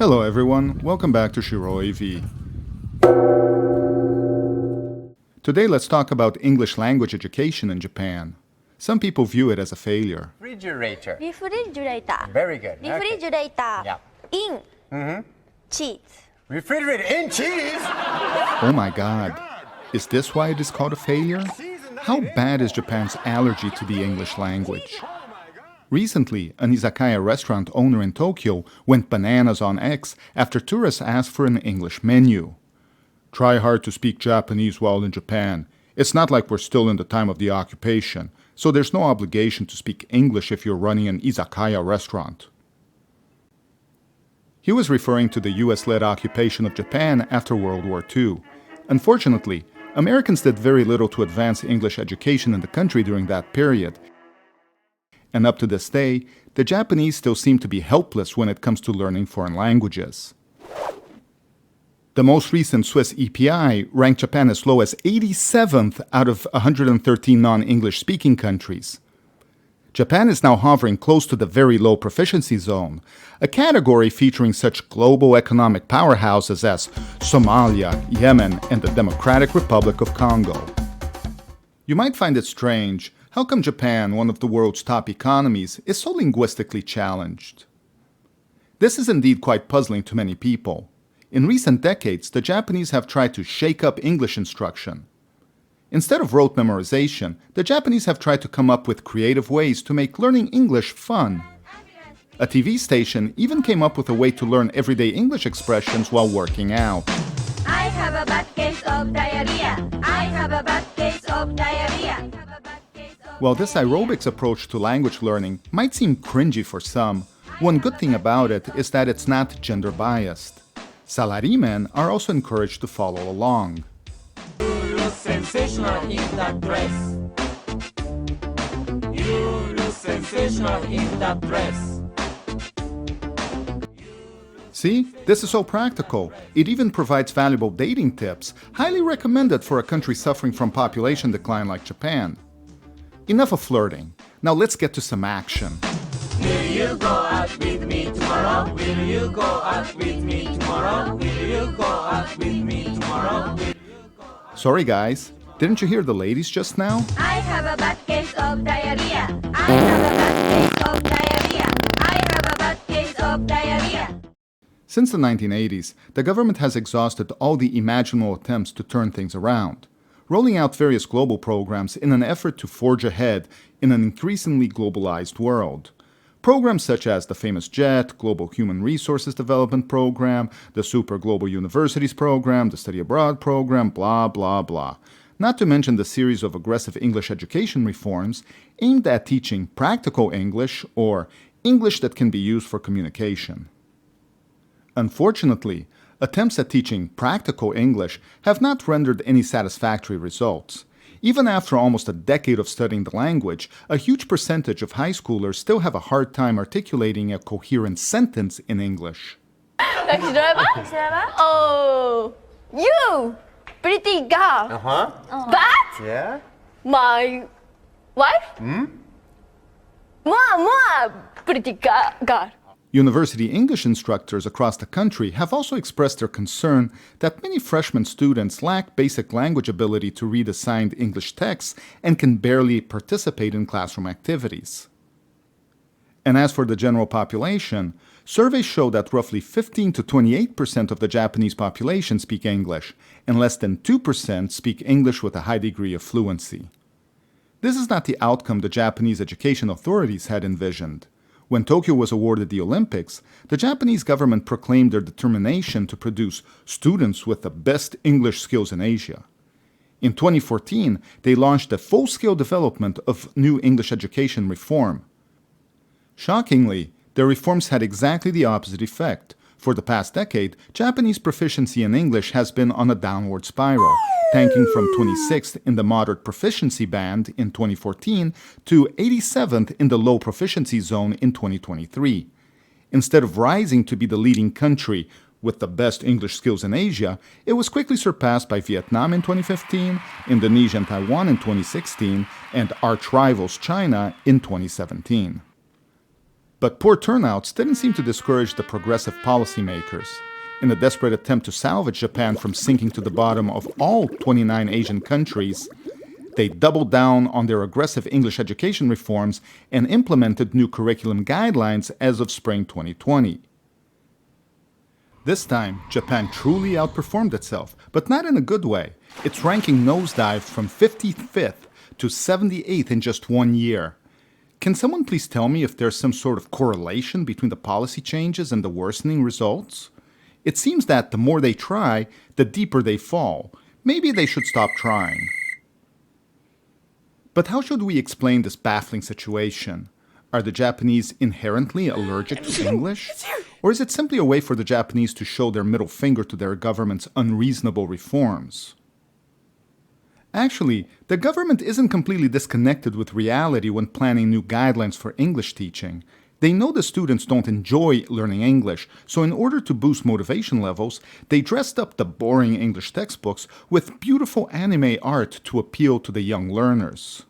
Hello everyone, welcome back to Shiro AV. Today let's talk about English language education in Japan. Some people view it as a failure. Refrigerator. Refrigerator. Very good. Refrigerator. Yeah. In. Cheese. Refrigerator in cheese? Oh my god, is this why it is called a failure? How bad is Japan's allergy to the English language? Recently, an izakaya restaurant owner in Tokyo went bananas on X after tourists asked for an English menu. Try hard to speak Japanese while in Japan. It's not like we're still in the time of the occupation, so there's no obligation to speak English if you're running an izakaya restaurant. He was referring to the US-led occupation of Japan after World War II. Unfortunately, Americans did very little to advance English education in the country during that period. And up to this day, the Japanese still seem to be helpless when it comes to learning foreign languages. The most recent Swiss EPI ranked Japan as low as 87th out of 113 non-English speaking countries. Japan is now hovering close to the very low proficiency zone, a category featuring such global economic powerhouses as Somalia, Yemen, and the Democratic Republic of Congo. You might find it strange, how come Japan, one of the world's top economies, is so linguistically challenged? This is indeed quite puzzling to many people. In recent decades, the Japanese have tried to shake up English instruction. Instead of rote memorization, the Japanese have tried to come up with creative ways to make learning English fun. A TV station even came up with a way to learn everyday English expressions while working out. I have a bad case of diarrhea. I have a bad case of diarrhea. While this aerobics approach to language learning might seem cringy for some, one good thing about it is that it's not gender biased. Salarymen are also encouraged to follow along. You look sensational in that dress. You look sensational in that dress. See, this is so practical. It even provides valuable dating tips, highly recommended for a country suffering from population decline like Japan. Enough of flirting. Now let's get to some action. Will you go out with me tomorrow? Will you go out with me tomorrow? Will you go out with me tomorrow? Sorry guys, didn't you hear the ladies just now? I have a bad case of diarrhea. I have a bad case of diarrhea. I have a bad case of diarrhea. Since the 1980s, the government has exhausted all the imaginable attempts to turn things around, rolling out various global programs in an effort to forge ahead in an increasingly globalized world. Programs such as the famous JET, Global Human Resources Development Program, the Super Global Universities Program, the Study Abroad Program, blah, blah, blah. Not to mention the series of aggressive English education reforms aimed at teaching practical English or English that can be used for communication. Unfortunately, attempts at teaching practical English have not rendered any satisfactory results. Even after almost a decade of studying the language, a huge percentage of high schoolers still have a hard time articulating a coherent sentence in English. Oh, you, pretty girl. Uh-huh. But Yeah? my wife, more pretty girl. University English instructors across the country have also expressed their concern that many freshman students lack basic language ability to read assigned English texts and can barely participate in classroom activities. And as for the general population, surveys show that roughly 15 to 28% of the Japanese population speak English, and less than 2% speak English with a high degree of fluency. This is not the outcome the Japanese education authorities had envisioned. When Tokyo was awarded the Olympics, the Japanese government proclaimed their determination to produce students with the best English skills in Asia. In 2014, they launched the full-scale development of new English education reform. Shockingly, their reforms had exactly the opposite effect. For the past decade, Japanese proficiency in English has been on a downward spiral, tanking from 26th in the moderate proficiency band in 2014 to 87th in the low proficiency zone in 2023. Instead of rising to be the leading country with the best English skills in Asia, it was quickly surpassed by Vietnam in 2015, Indonesia and Taiwan in 2016, and arch rivals China in 2017. But poor turnouts didn't seem to discourage the progressive policymakers. In a desperate attempt to salvage Japan from sinking to the bottom of all 29 Asian countries, they doubled down on their aggressive English education reforms and implemented new curriculum guidelines as of spring 2020. This time, Japan truly outperformed itself, but not in a good way. Its ranking nosedived from 55th to 78th in just 1 year. Can someone please tell me if there's some sort of correlation between the policy changes and the worsening results? It seems that the more they try, the deeper they fall. Maybe they should stop trying. But how should we explain this baffling situation? Are the Japanese inherently allergic to English? Or is it simply a way for the Japanese to show their middle finger to their government's unreasonable reforms? Actually, the government isn't completely disconnected with reality when planning new guidelines for English teaching. They know the students don't enjoy learning English, so in order to boost motivation levels, they dressed up the boring English textbooks with beautiful anime art to appeal to the young learners.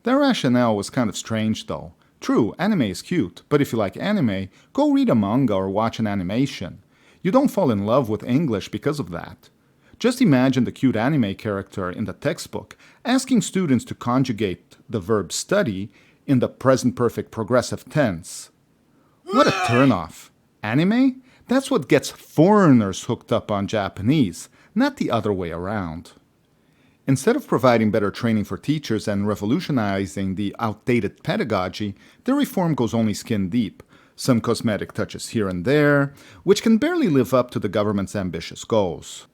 Their rationale was kind of strange though. True, anime is cute, but if you like anime, go read a manga or watch an animation. You don't fall in love with English because of that. Just imagine the cute anime character in the textbook asking students to conjugate the verb study in the present perfect progressive tense. What a turnoff. Anime? That's what gets foreigners hooked up on Japanese, not the other way around. Instead of providing better training for teachers and revolutionizing the outdated pedagogy, the reform goes only skin deep, some cosmetic touches here and there, which can barely live up to the government's ambitious goals.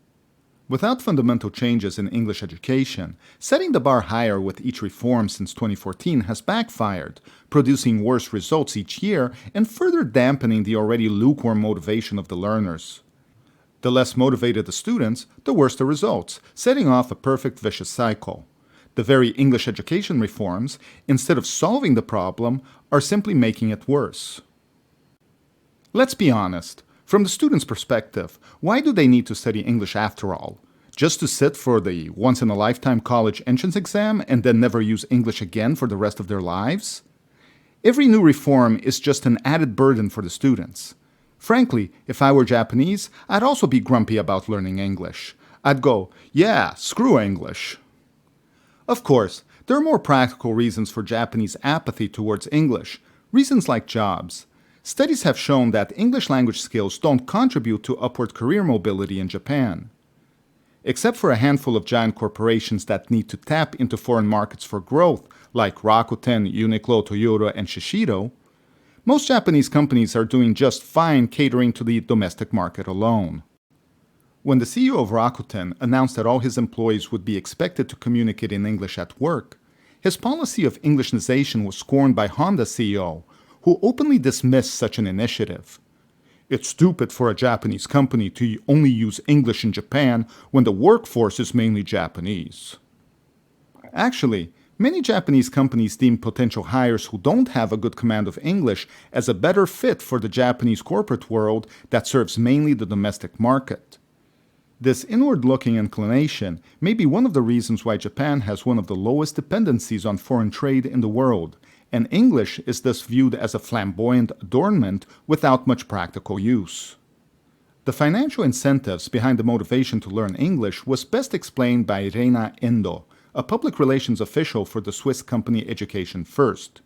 Without fundamental changes in English education, setting the bar higher with each reform since 2014 has backfired, producing worse results each year and further dampening the already lukewarm motivation of the learners. The less motivated the students, the worse the results, setting off a perfect vicious cycle. The very English education reforms, instead of solving the problem, are simply making it worse. Let's be honest. From the student's perspective, why do they need to study English after all? Just to sit for the once-in-a-lifetime college entrance exam and then never use English again for the rest of their lives? Every new reform is just an added burden for the students. Frankly, if I were Japanese, I'd also be grumpy about learning English. I'd go, yeah, screw English. Of course, there are more practical reasons for Japanese apathy towards English, reasons like jobs. Studies have shown that English language skills don't contribute to upward career mobility in Japan. Except for a handful of giant corporations that need to tap into foreign markets for growth, like Rakuten, Uniqlo, Toyota, and Shiseido, most Japanese companies are doing just fine catering to the domestic market alone. When the CEO of Rakuten announced that all his employees would be expected to communicate in English at work, his policy of Englishnization was scorned by Honda's CEO, who openly dismissed such an initiative. It's stupid for a Japanese company to only use English in Japan when the workforce is mainly Japanese. Actually, many Japanese companies deem potential hires who don't have a good command of English as a better fit for the Japanese corporate world that serves mainly the domestic market. This inward-looking inclination may be one of the reasons why Japan has one of the lowest dependencies on foreign trade in the world, and English is thus viewed as a flamboyant adornment without much practical use. The financial incentives behind the motivation to learn English was best explained by Reina Endo, a public relations official for the Swiss company Education First.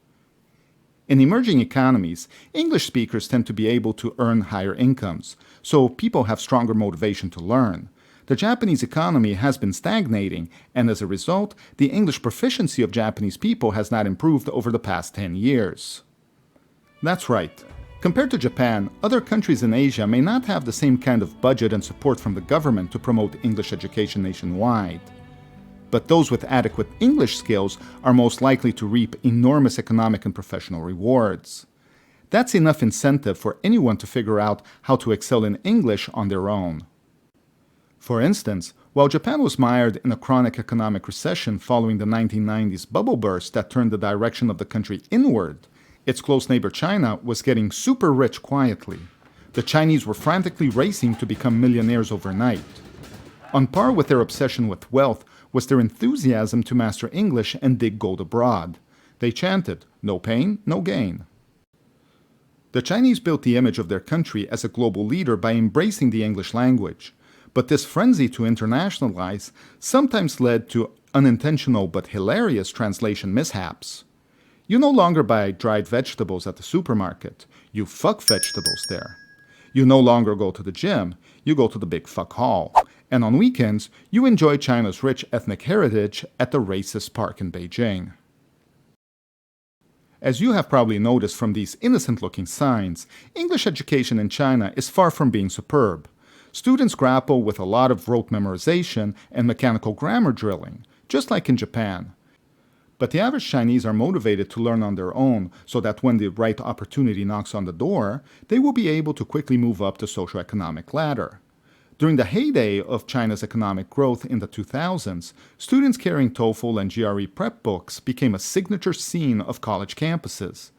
In emerging economies, English speakers tend to be able to earn higher incomes, so people have stronger motivation to learn. The Japanese economy has been stagnating, and as a result, the English proficiency of Japanese people has not improved over the past 10 years. That's right. Compared to Japan, other countries in Asia may not have the same kind of budget and support from the government to promote English education nationwide. But those with adequate English skills are most likely to reap enormous economic and professional rewards. That's enough incentive for anyone to figure out how to excel in English on their own. For instance, while Japan was mired in a chronic economic recession following the 1990s bubble burst that turned the direction of the country inward, its close neighbor China was getting super rich quietly. The Chinese were frantically racing to become millionaires overnight. On par with their obsession with wealth was their enthusiasm to master English and dig gold abroad. They chanted, "No pain, no gain." The Chinese built the image of their country as a global leader by embracing the English language. But this frenzy to internationalize sometimes led to unintentional but hilarious translation mishaps. You no longer buy dried vegetables at the supermarket. You fuck vegetables there. You no longer go to the gym. You go to the big fuck hall. And on weekends, you enjoy China's rich ethnic heritage at the racist park in Beijing. As you have probably noticed from these innocent-looking signs, English education in China is far from being superb. Students grapple with a lot of rote memorization and mechanical grammar drilling, just like in Japan. But the average Chinese are motivated to learn on their own so that when the right opportunity knocks on the door, they will be able to quickly move up the socioeconomic ladder. During the heyday of China's economic growth in the 2000s, students carrying TOEFL and GRE prep books became a signature scene of college campuses.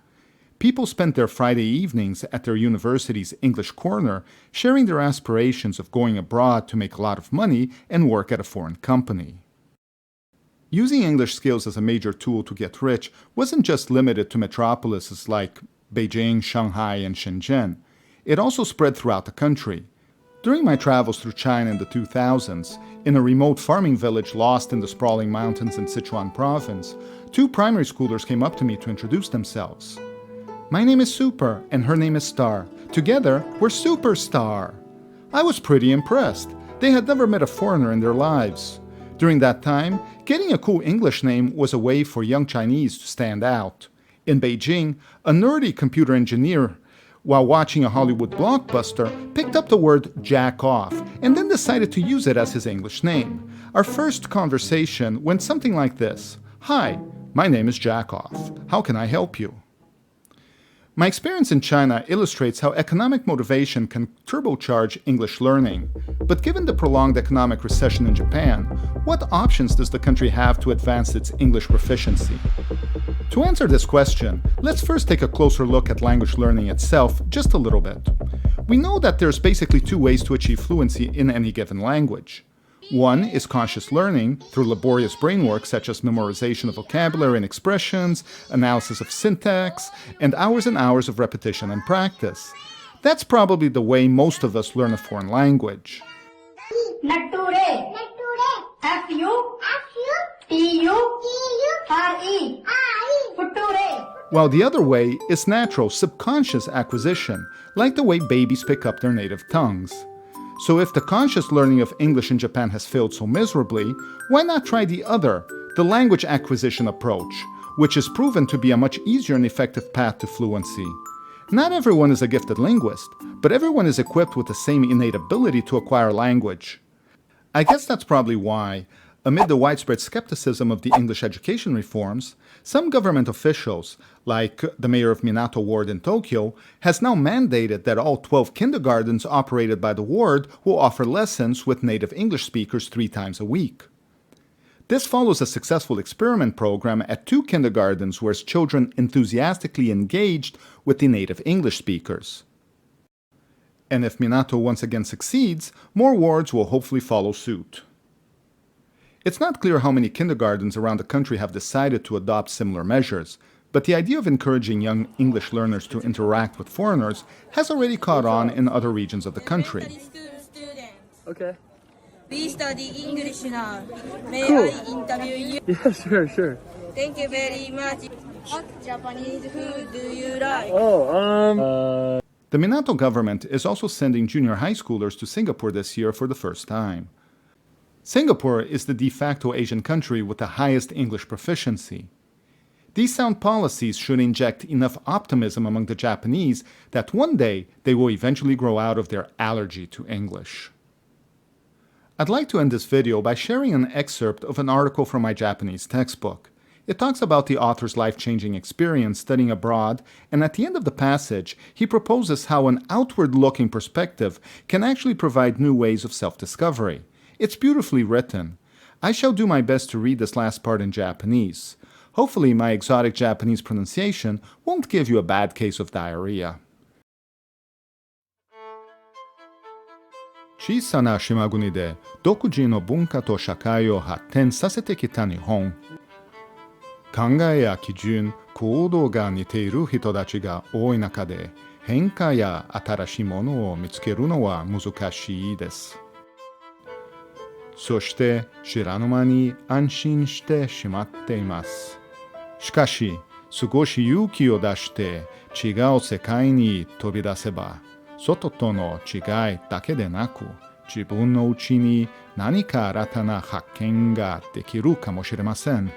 People spent their Friday evenings at their university's English corner sharing their aspirations of going abroad to make a lot of money and work at a foreign company. Using English skills as a major tool to get rich wasn't just limited to metropolises like Beijing, Shanghai, and Shenzhen. It also spread throughout the country. During my travels through China in the 2000s, in a remote farming village lost in the sprawling mountains in Sichuan province, two primary schoolers came up to me to introduce themselves. "My name is Super, and her name is Star. Together, we're Superstar." I was pretty impressed. They had never met a foreigner in their lives. During that time, getting a cool English name was a way for young Chinese to stand out. In Beijing, a nerdy computer engineer, while watching a Hollywood blockbuster, picked up the word jack off and then decided to use it as his English name. Our first conversation went something like this: "Hi, my name is Jack Off. How can I help you?" My experience in China illustrates how economic motivation can turbocharge English learning. But given the prolonged economic recession in Japan, what options does the country have to advance its English proficiency? To answer this question, let's first take a closer look at language learning itself just a little bit. We know that there's basically two ways to achieve fluency in any given language. One is conscious learning through laborious brain work such as memorization of vocabulary and expressions, analysis of syntax, and hours of repetition and practice. That's probably the way most of us learn a foreign language. Nature. F-U-T-U-R-E. Future. While the other way is natural, subconscious acquisition, like the way babies pick up their native tongues. So if the conscious learning of English in Japan has failed so miserably, why not try the other, the language acquisition approach, which is proven to be a much easier and effective path to fluency. Not everyone is a gifted linguist, but everyone is equipped with the same innate ability to acquire language. I guess that's probably why, amid the widespread skepticism of the English education reforms, some government officials, like the mayor of Minato Ward in Tokyo, has now mandated that all 12 kindergartens operated by the ward will offer lessons with native English speakers 3 times a week. This follows a successful experiment program at 2 kindergartens where children enthusiastically engaged with the native English speakers. And if Minato once again succeeds, more wards will hopefully follow suit. It's not clear how many kindergartens around the country have decided to adopt similar measures, but the idea of encouraging young English learners to interact with foreigners has already caught on in other regions of the country. Okay. We study English now. May Cool. I interview you? Yeah, sure. Thank you very much. What Japanese food do you like? The Minato government is also sending junior high schoolers to Singapore this year for the first time. Singapore is the de facto Asian country with the highest English proficiency. These sound policies should inject enough optimism among the Japanese that one day they will eventually grow out of their allergy to English. I'd like to end this video by sharing an excerpt of an article from my Japanese textbook. It talks about the author's life-changing experience studying abroad, and at the end of the passage, he proposes how an outward-looking perspective can actually provide new ways of self-discovery. It's beautifully written. I shall do my best to read this last part in Japanese. Hopefully my exotic Japanese pronunciation won't give you a bad case of diarrhea. 小さな島国で独自の文化と社会を発展させてきた日本。考えや基準、行動が似ている人たちが多い中で、変化や新しいものを見つけるのは難しいです。そして知らぬ間に安心してしまっています。しかし、少し勇気を出して違う世界に飛び出せば、外との違いだけでなく、自分のうちに何か新たな発見ができるかもしれません。